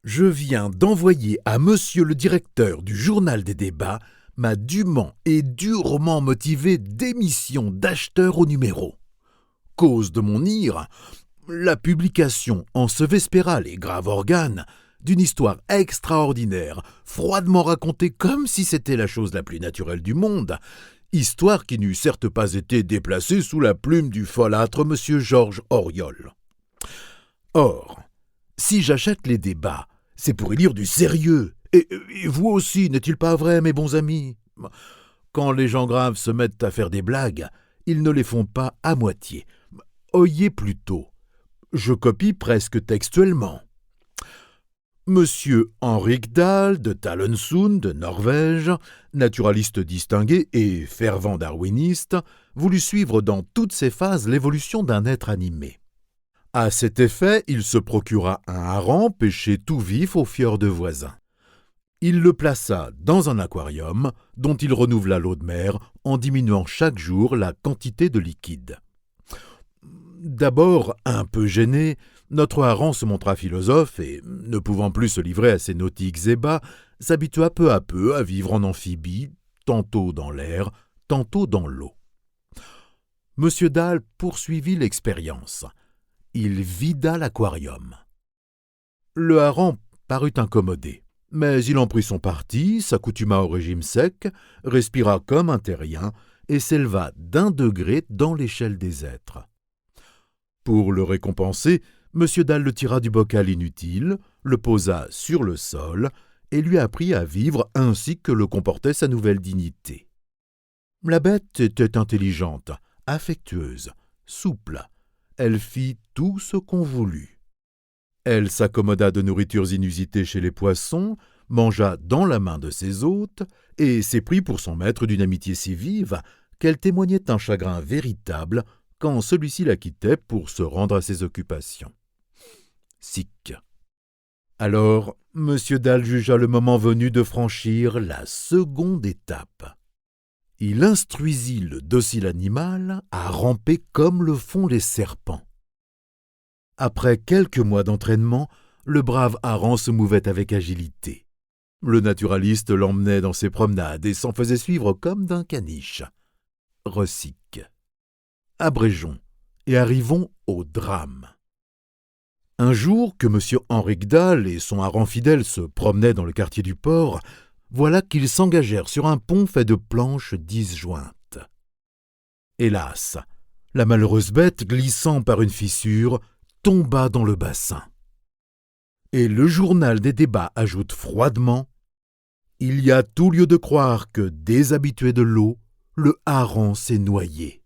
Je viens d'envoyer à monsieur le directeur du journal des débats ma dûment et durement motivée démission d'acheteur au numéro. Cause de mon ire, la publication en ce vespéral et grave organe d'une histoire extraordinaire, froidement racontée comme si c'était la chose la plus naturelle du monde, histoire qui n'eût certes pas été déplacée sous la plume du folâtre monsieur Georges Auriol. Or, si j'achète les débats, c'est pour y lire du sérieux. Et vous aussi, n'est-il pas vrai, mes bons amis? Quand les gens graves se mettent à faire des blagues, ils ne les font pas à moitié. Oyez plutôt. Je copie presque textuellement. Monsieur Henrik Dahl de Talensund, de Norvège, naturaliste distingué et fervent darwiniste, voulut suivre dans toutes ses phases l'évolution d'un être animé. À cet effet, il se procura un hareng pêché tout vif au fjord voisin. Il le plaça dans un aquarium dont il renouvela l'eau de mer en diminuant chaque jour la quantité de liquide. D'abord, un peu gêné, notre hareng se montra philosophe et, ne pouvant plus se livrer à ses nautiques ébats, s'habitua peu à peu à vivre en amphibie, tantôt dans l'air, tantôt dans l'eau. Monsieur Dahl poursuivit l'expérience. Il vida l'aquarium. Le hareng parut incommodé, mais il en prit son parti, s'accoutuma au régime sec, respira comme un terrien et s'éleva d'1 degré dans l'échelle des êtres. Pour le récompenser, M. Dahl le tira du bocal inutile, le posa sur le sol et lui apprit à vivre ainsi que le comportait sa nouvelle dignité. La bête était intelligente, affectueuse, souple. Elle fit tout ce qu'on voulut. Elle s'accommoda de nourritures inusitées chez les poissons, mangea dans la main de ses hôtes et s'éprit pour son maître d'une amitié si vive qu'elle témoignait un chagrin véritable quand celui-ci la quittait pour se rendre à ses occupations. Sic. Alors, M. Dahl jugea le moment venu de franchir la seconde étape. Il instruisit le docile animal à ramper comme le font les serpents. Après quelques mois d'entraînement, le brave hareng se mouvait avec agilité. Le naturaliste l'emmenait dans ses promenades et s'en faisait suivre comme d'un caniche. Recic. Abrégeons et arrivons au drame. Un jour que M. Henrik Dahl et son hareng fidèle se promenaient dans le quartier du port, voilà qu'ils s'engagèrent sur un pont fait de planches disjointes. Hélas, la malheureuse bête, glissant par une fissure, tomba dans le bassin. Et le journal des débats ajoute froidement « Il y a tout lieu de croire que, déshabitué de l'eau, le hareng s'est noyé. »